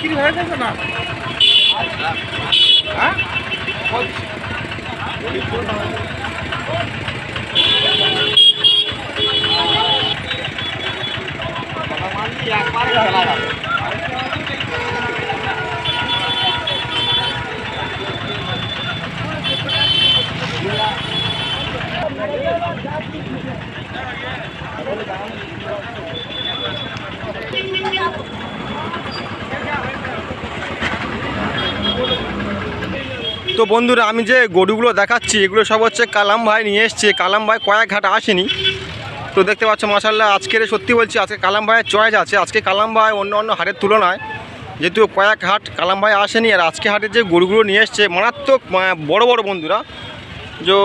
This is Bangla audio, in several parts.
বিক্রি হয়ে গেছে না? হ্যাঁ তো বন্ধুরা আমি যে গরুগুলো দেখাচ্ছি এগুলো সব হচ্ছে কালাম ভাই নিয়ে এসছে। কালাম ভাই কয়েক ঘাট আসেনি, তো দেখতে পাচ্ছ মাশাআল্লাহ আজকের সত্যি বলছি আজকে কালাম ভাইয়ের চয়েস আছে। আজকে কালাম ভাই অন্য হাটের তুলনায় যেহেতু কয়েক হাট কালাম ভাই আসেনি, আর আজকে হাটের যে গরুগুলো নিয়ে এসছে মারাত্মক বড় বড় বন্ধুরা, যে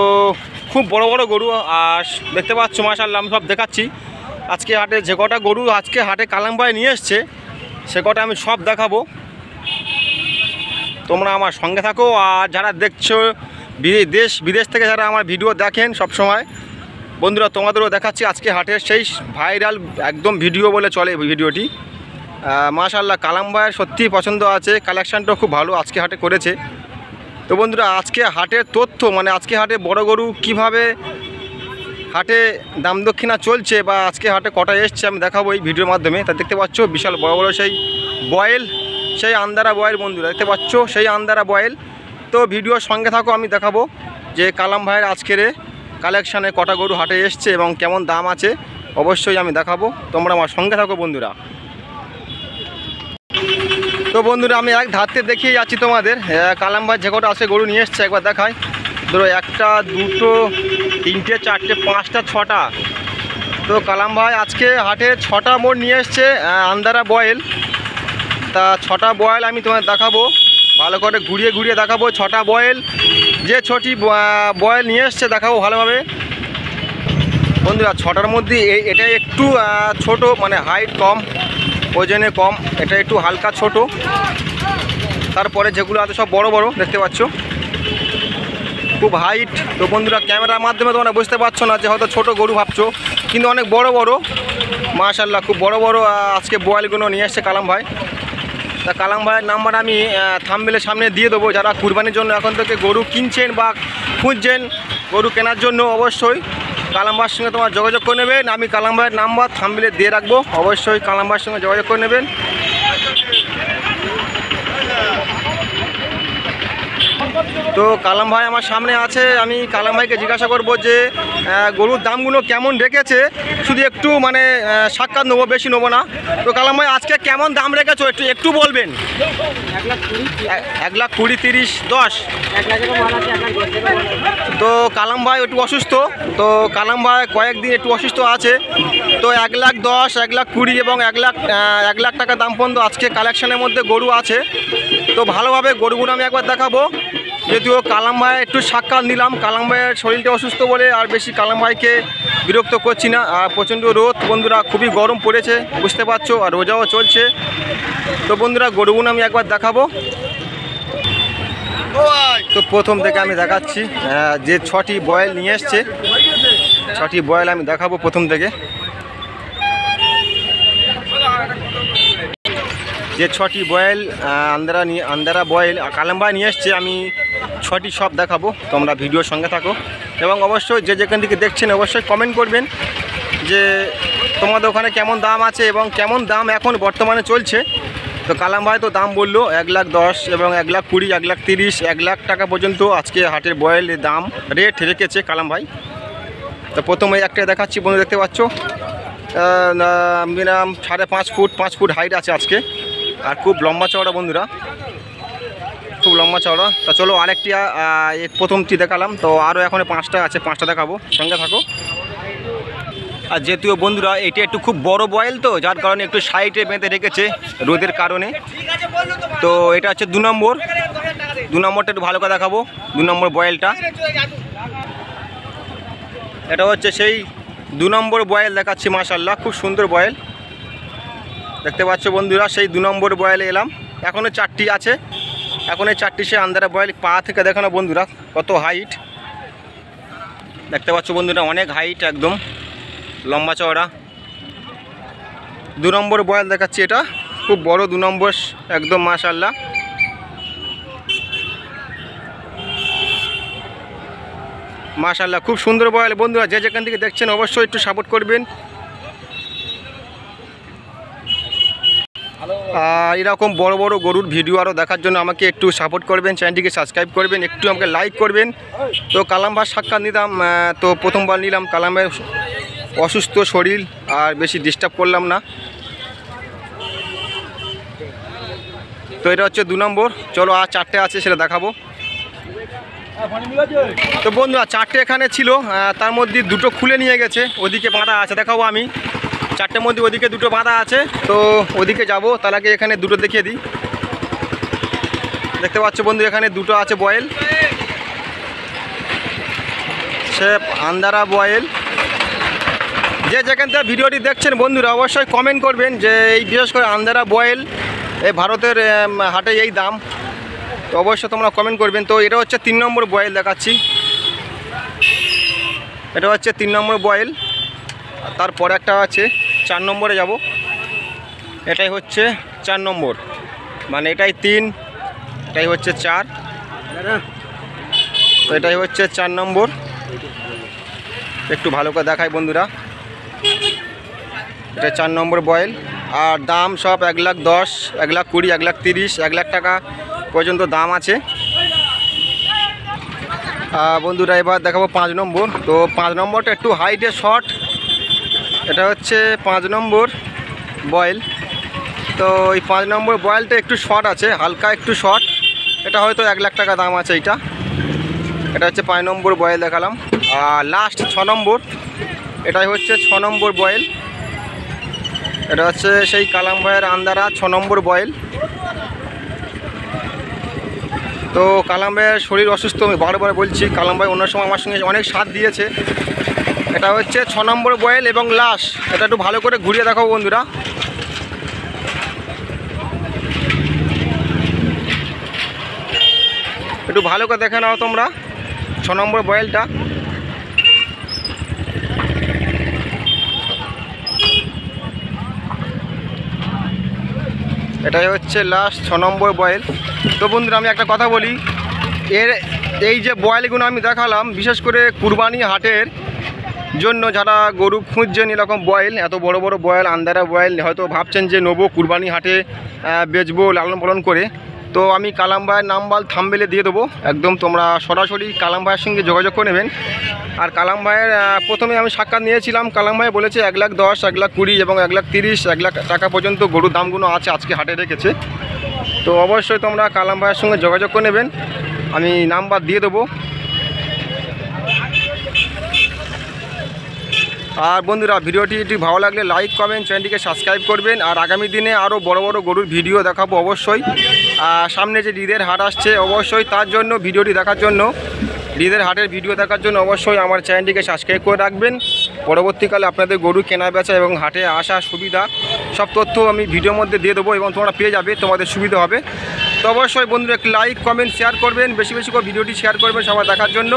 খুব বড় বড় গরু। আর দেখতে পাচ্ছ মাশাআল্লাহ আমি সব দেখাচ্ছি আজকে হাটে যে কটা গরু আজকে হাটে কালাম ভাই নিয়ে এসছে সে কটা আমি সব দেখাবো। তোমরা আমার সঙ্গে থাকো, আর যারা দেখছো দেশ বিদেশ থেকে যারা আমার ভিডিও দেখেন সব সময় বন্ধুরা তোমাদেরও দেখাচ্ছি আজকে হাটের সেই ভাইরাল একদম ভিডিও বলে চলে ভিডিওটি। মাশাআল্লাহ কালাম ভাইয়ের সত্যিই পছন্দ আছে, কালেকশানটাও খুব ভালো আজকে হাটে করেছে। তো বন্ধুরা আজকে হাটের তথ্য মানে আজকে হাটে বড় গরু কিভাবে হাটে দাম দক্ষিণা চলছে বা আজকে হাটে কটা এসছে আমি দেখাবো এই ভিডিওর মাধ্যমে। তা দেখতে পাচ্ছ বিশাল বড় বড় সেই বয়েল, সেই আন্দারা বয়েল বন্ধুরা দেখতে পাচ্ছ সেই আন্দারা বয়েল। তো ভিডিওর সঙ্গে থাকো আমি দেখাবো যে কালাম ভাইয়ের আজকের কালেকশানে কটা গরু হাটে এসছে এবং কেমন দাম আছে অবশ্যই আমি দেখাবো, তোমরা আমার সঙ্গে থাকো বন্ধুরা। তো বন্ধুরা আমি এক ধারতে দেখিয়ে যাচ্ছি তোমাদের কালাম ভাই যে কটা আছে গরু নিয়ে এসছে একবার দেখায়। ধরো একটা দুটো তিনটে চারটে পাঁচটা ছটা, তো কালাম ভাই আজকে হাটে ছটা মোড় নিয়ে এসছে আন্দারা বয়েল। তা ছটা বয়েল আমি তোমাদের দেখাবো, ভালো করে ঘুরিয়ে ঘুরিয়ে দেখাবো ছটা বয়েল। যে ছটি বয়েল নিয়ে এসছে দেখাবো ভালোভাবে বন্ধুরা। ছটার মধ্যে এটা একটু ছোট মানে হাইট কম, ওজনে কম, এটা একটু হালকা ছোট। তারপরে যেগুলো আছে সব বড় বড় দেখতে পাচ্ছ খুব হাইট। তো বন্ধুরা ক্যামেরার মাধ্যমে তোমরা বুঝতে পারছো না যে হয়তো ছোট গরু ভাবছো, কিন্তু অনেক বড় বড় মাশাআল্লাহ খুব বড় বড় আজকে বয়েলগুলো নিয়ে এসছে কালাম ভাই। তা কালাম ভাইয়ের নাম্বার আমি থাম্বনেলের সামনে দিয়ে দেবো। যারা কুরবানির জন্য এখন থেকে গরু কিনছেন বা খুঁজছেন গরু কেনার জন্য অবশ্যই কালাম ভাইয়ের সঙ্গে তোমার যোগাযোগ করে নেবেন। আমি কালাম ভাইয়ের নাম্বার থাম্বনেলে দিয়ে রাখবো, অবশ্যই কালাম ভাইয়ের সঙ্গে যোগাযোগ করে নেবেন। তো কালাম ভাই আমার সামনে আছে, আমি কালাম ভাইকে জিজ্ঞাসা করব যে গরুর দামগুলো কেমন রেখেছে, শুধু একটু মানে সাক্ষাৎ নেবো, বেশি নেবো না। তো কালাম ভাই আজকে কেমন দাম রেখেছো একটু বলবেন। 1,20,000 30 10। তো কালাম ভাই একটু অসুস্থ, তো কালাম ভাই কয়েকদিন একটু অসুস্থ আছে। তো 1,10,000 1,20,000 এবং 1,00,000 টাকা দাম পর্যন্ত আজকে কালেকশনের মধ্যে গরু আছে। তো ভালোভাবে গরুগুলো আমি একবার দেখাবো, যদিও কালাম ভাই একটু সাক্ষাৎ নিলাম। কালাম ভাইয়ের শরীরটা অসুস্থ বলে আর বেশি কালাম ভাইকে বিরক্ত করছি না। আর প্রচণ্ড রোদ বন্ধুরা, খুবই গরম পড়েছে বুঝতে পারছো, আর রোজাও চলছে। তো বন্ধুরা গরুগুলো আমি একবার দেখাবো। তো প্রথম থেকে আমি দেখাচ্ছি যে ছটি বয়েল নিয়ে এসছে, ছটি বয়েল আমি দেখাবো প্রথম থেকে। যে ছটি বয়েল আন্দারা বয়েল কালাম ভাই নিয়ে এসছে আমি ছটি সব দেখাবো, তোমরা ভিডিওর সঙ্গে থাকো। এবং অবশ্যই যে যেখান থেকে দেখছেন অবশ্যই কমেন্ট করবেন যে তোমাদের ওখানে কেমন দাম আছে এবং কেমন দাম এখন বর্তমানে চলছে। তো কালাম ভাই তো দাম বললো 1,10,000 এবং 1,20,000 1,30,000 1,00,000 টাকা পর্যন্ত আজকে হাটের বয়েলের দাম রেট রেখেছে কালাম ভাই। তো প্রথমে একটা দেখাচ্ছি বন্ধু, দেখতে পাচ্ছ মিনিমাম 5.5 ফুট হাইট আছে আজকে, আর খুব লম্বা চওড়া বন্ধুরা, খুব লম্বা চওড়া। তা চলো আরেকটি প্রথমটি দেখালাম, তো আরও এখন 5টা আছে, 5টা দেখাবো, সঙ্গে থাকো। আর যেহেতু বন্ধুরা এটা একটু খুব বড় বয়েল, তো যার কারণে একটু সাইডে বেঁধে রেখেছে রোদের কারণে। তো এটা হচ্ছে 2 নম্বর, 2 নম্বরটা একটু ভালো করে দেখাবো। 2 নম্বর বয়েলটা, এটা হচ্ছে সেই 2 নম্বর বয়েল দেখাচ্ছি। মাশাআল্লাহ খুব সুন্দর বয়েল দেখতে পাচ্ছ বন্ধুরা, সেই 2 নম্বর বয়েলে এলাম। এখনও 4টি আছে, এখন এই 4টি সে আন্দারা বয়েল। পা থেকে দেখানো বন্ধুরা কত হাইট দেখতে পাচ্ছ বন্ধুরা, অনেক হাইট, একদম লম্বা চওড়া। 2 নম্বর বয়েল দেখাচ্ছি, এটা খুব বড় 2 নম্বর একদম মাশাআল্লাহ। মাশাআল্লাহ খুব সুন্দর বয়েল। বন্ধুরা যে যেখান থেকে দেখছেন অবশ্যই একটু সাপোর্ট করবেন। এরকম বড় বড় গরুর ভিডিও আরও দেখার জন্য আমাকে একটু সাপোর্ট করবেন, চ্যানেলটিকে সাবস্ক্রাইব করবেন, একটু আমাকে লাইক করবেন। তো কালাম ভাইয়ের সাক্ষাৎ নিলাম, তো প্রথমবার নিলাম। কালাম ভাইয়ের অসুস্থ শরীর, আর বেশি ডিস্টার্ব করলাম না। তো এটা হচ্ছে 2 নম্বর। চলো আর 4টে আছে সেটা দেখাবো। তো বন্ধুরা 4টে এখানে ছিল, তার মধ্যে 2টো খুলে নিয়ে গেছে, ওদিকে বাঁধা আছে, দেখাবো আমি। 4টের মধ্যে ওদিকে 2টো বাঁধা আছে, তো ওদিকে যাব। তার আগে এখানে 2টো দেখিয়ে দিই। দেখতে পাচ্ছ বন্ধু এখানে 2টো আছে বয়েল, সে আন্দারা বয়েল। যে যেখান থেকে ভিডিওটি দেখছেন বন্ধুরা অবশ্যই কমেন্ট করবেন যে এই বিশেষ করে আন্দারা বয়েল এই ভারতের হাটে এই দাম, তো অবশ্যই তোমরা কমেন্ট করবেন। তো এটা হচ্ছে 3 নম্বর বয়েল দেখাচ্ছি, এটা হচ্ছে 3 নম্বর বয়েল। তারপরে একটা আছে 4 নম্বরে যাব, এটাই হচ্ছে 4 নম্বর, মানে এটাই 3, এটাই হচ্ছে 4, তো এটাই হচ্ছে 4 নম্বর। একটু ভালো করে দেখাই বন্ধুরা, এটা 4 নম্বর বয়েল। আর দাম সব 1,10,000, 1,20,000, 1,30,000, 1,00,000 টাকা পর্যন্ত দাম আছে বন্ধুরা। এবার দেখাবো 5 নম্বর। তো 5 নম্বরটা একটু হাইটে শর্ট, এটা হচ্ছে 5 নম্বর বয়েল। তো এই 5 নম্বর বয়েলটা একটু শর্ট আছে, হালকা একটু শর্ট, এটা হয়তো 1,00,000 টাকা দাম আছে এইটা। এটা হচ্ছে 5 নম্বর বয়েল দেখালাম। আর লাস্ট 6 নম্বর, এটাই হচ্ছে 6 নম্বর বয়েল। এটা হচ্ছে সেই কালাম ভাইয়ের আন্দারা 6 নম্বর বয়েল। তো কালাম ভাইয়ের শরীর অসুস্থ, আমি বারবার বলছি, কালাম ভাই অন্য সময় আমার সঙ্গে অনেক সাথ দিয়েছে। এটা হচ্ছে 6 নম্বর বয়েল এবং লাস্ট। এটা একটু ভালো করে ঘুরিয়ে দেখাবো বন্ধুরা। একটু ভালো করে দেখে নাও তোমরা 6 নম্বর বয়েলটা। এটাই হচ্ছে লাস্ট 6 নম্বর বয়েল। তো বন্ধুরা আমি একটা কথা বলি, এই যে বয়েলগুলো আমি দেখালাম বিশেষ করে কুরবানি হাটের জন্য যারা গরু খুঁজছেন এরকম বয়েল, এত বড় বড় বয়েল, আন্দারা বয়েল, হয়তো ভাবছেন যে নেবো কুরবানি হাটে বেচবো লালন পালন করে, তো আমি কালাম ভাইয়ের নাম্বার থাম্বনেলে দিয়ে দেবো, একদম তোমরা সরাসরি কালাম ভাইয়ের সঙ্গে যোগাযোগ করে নেবেন। আর কালাম ভাইয়ের প্রথমে আমি সাক্ষাৎ নিয়েছিলাম, কালাম ভাই বলেছে 1,10,000, 1,20,000 এবং 1,30,000, 1,00,000 টাকা পর্যন্ত গরুর দামগুলো আছে, আজকে হাটে রেখেছে। তো অবশ্যই তোমরা কালাম ভাইয়ের সঙ্গে যোগাযোগ করে নেবেন, আমি নাম্বার দিয়ে দেবো। আর বন্ধুরা ভিডিওটি ভালো লাগলে লাইক কমেন্ট, চ্যানেলটিকে সাবস্ক্রাইব করবেন। আর আগামী দিনে আরও বড় বড় গরুর ভিডিও দেখাবো অবশ্যই। সামনে যে ঈদের হাট আসছে অবশ্যই তার জন্য ভিডিওটি দেখার জন্য, ঈদের হাটের ভিডিও দেখার জন্য অবশ্যই আমার চ্যানেলটিকে সাবস্ক্রাইব করে রাখবেন। পরবর্তীকালে আপনাদের গরু কেনা বেচা এবং হাটে আসা সুবিধা সব তথ্য আমি ভিডিওর মধ্যে দিয়ে দেবো এবং তোমরা পেয়ে যাবে, তোমাদের সুবিধা হবে। তো অবশ্যই বন্ধুরা একটু লাইক কমেন্ট শেয়ার করবেন, বেশি বেশি করে ভিডিওটি শেয়ার করবেন সবাই দেখার জন্য।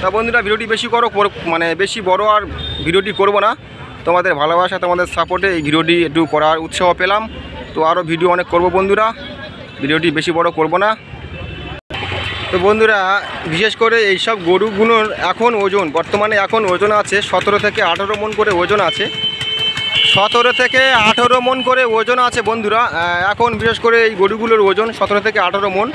তা বন্ধুরা ভিডিওটি বেশি মানে বেশি বড় আর ভিডিওটি করব না, তোমাদের ভালোবাসা তোমাদের সাপোর্টে এই ভিডিওটি একটু করার উৎসাহ পেলাম। তো আরও ভিডিও অনেক করব বন্ধুরা, ভিডিওটি বেশি বড় করব না। তো বন্ধুরা বিশেষ করে এইসব গরুগুলোর এখন ওজন বর্তমানে এখন ওজন আছে 17 থেকে 18 মণ করে ওজন আছে, 17 থেকে 18 মণ করে ওজন আছে বন্ধুরা। এখন বিশেষ করে এই গরুগুলোর ওজন 17 থেকে 18 মণ।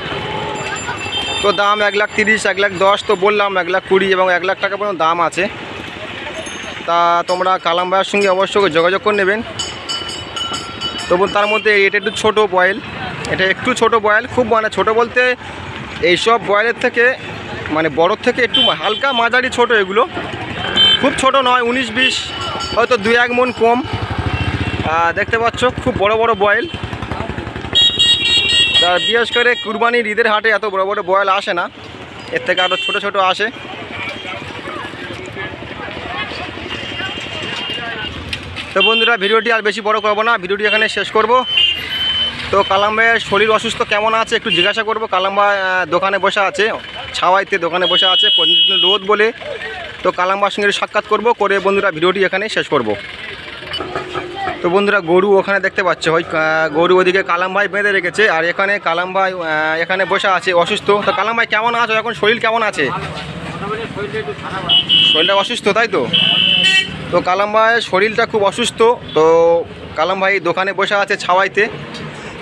তো দাম 1,30,000, 1,10,000 তো বললাম, 1,20,000 এবং 1,00,000 টাকা পর্যন্ত দাম আছে। তা তোমরা কালাম ভাইয়ের সঙ্গে অবশ্যই যোগাযোগ করে নেবেন। তবু তার মধ্যে এটা একটু ছোটো বয়েল, এটা একটু ছোটো বয়েল, খুব মানে ছোটো বলতে এইসব বয়েলের থেকে মানে বড়োর থেকে একটু হালকা মাঝারি ছোট, এগুলো খুব ছোট নয়, 19-20 হয়তো 2-1 মণ কম। দেখতে পাচ্ছ খুব বড় বড় বয়েল। আর বিশেষ করে কুরবানির ঈদের হাটে এত বড় বড় বয়েল আসে না, এর থেকে আরও ছোট ছোট আসে। তো বন্ধুরা ভিডিওটি আর বেশি বড় করব না, ভিডিওটি এখানে শেষ করব। তো কালাম ভাইয়ের শরীর অসুস্থ কেমন আছে একটু জিজ্ঞাসা করব। কালাম ভাই দোকানে বসে আছে, ছাওয়াইতে দোকানে বসে আছে, প্রতিদিন রোদ বলে। তো কালাম ভাইয়ের সঙ্গে সাক্ষাৎ করব, করে বন্ধুরা ভিডিওটি এখানে শেষ করব। তো বন্ধুরা গরু ওখানে দেখতে পাচ্ছ, ওই গরু ওদিকে কালাম ভাই বেঁধে রেখেছে, আর এখানে কালাম ভাই এখানে বসে আছে অসুস্থ। তো কালাম ভাই কেমন আছো এখন, শরীর কেমন আছে? শরীরটা অসুস্থ তাই তো? তো কালাম ভাইয়ের শরীরটা খুব অসুস্থ। তো কালাম ভাই দোকানে বসে আছে ছাওয়াইতে।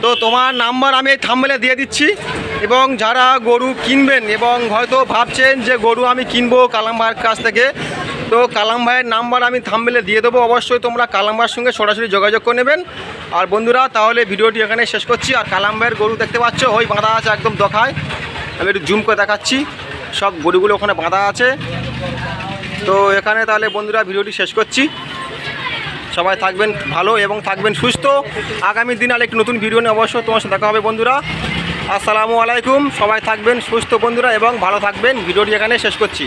তো তোমার নাম্বার আমি এই থাম্বনেলে দিয়ে দিচ্ছি, এবং যারা গরু কিনবেন এবং হয়তো ভাবছেন যে গরু আমি কিনবো কালাম ভাইয়ের কাছ থেকে, তো কালাম ভাইয়ের নাম্বার আমি থাম্বনেলে দিয়ে দেবো। অবশ্যই তোমরা কালাম ভাইয়ের সঙ্গে সরাসরি যোগাযোগ করে নেবেন। আর বন্ধুরা তাহলে ভিডিওটি এখানে শেষ করছি। আর কালাম ভাইয়ের গরু দেখতে পাচ্ছ ওই বাঁধা আছে একদম দখায়, আমি একটু জুম করে দেখাচ্ছি, সব গরুগুলো ওখানে বাঁধা আছে। তো এখানে তাহলে বন্ধুরা ভিডিওটি শেষ করছি। সবাই থাকবেন ভালো এবং থাকবেন সুস্থ। আগামী দিন আর একটি নতুন ভিডিও নিয়ে অবশ্যই তোমার সাথে দেখা হবে বন্ধুরা। আসসালামু আলাইকুম। সবাই থাকবেন সুস্থ বন্ধুরা এবং ভালো থাকবেন। ভিডিওটি এখানে শেষ করছি।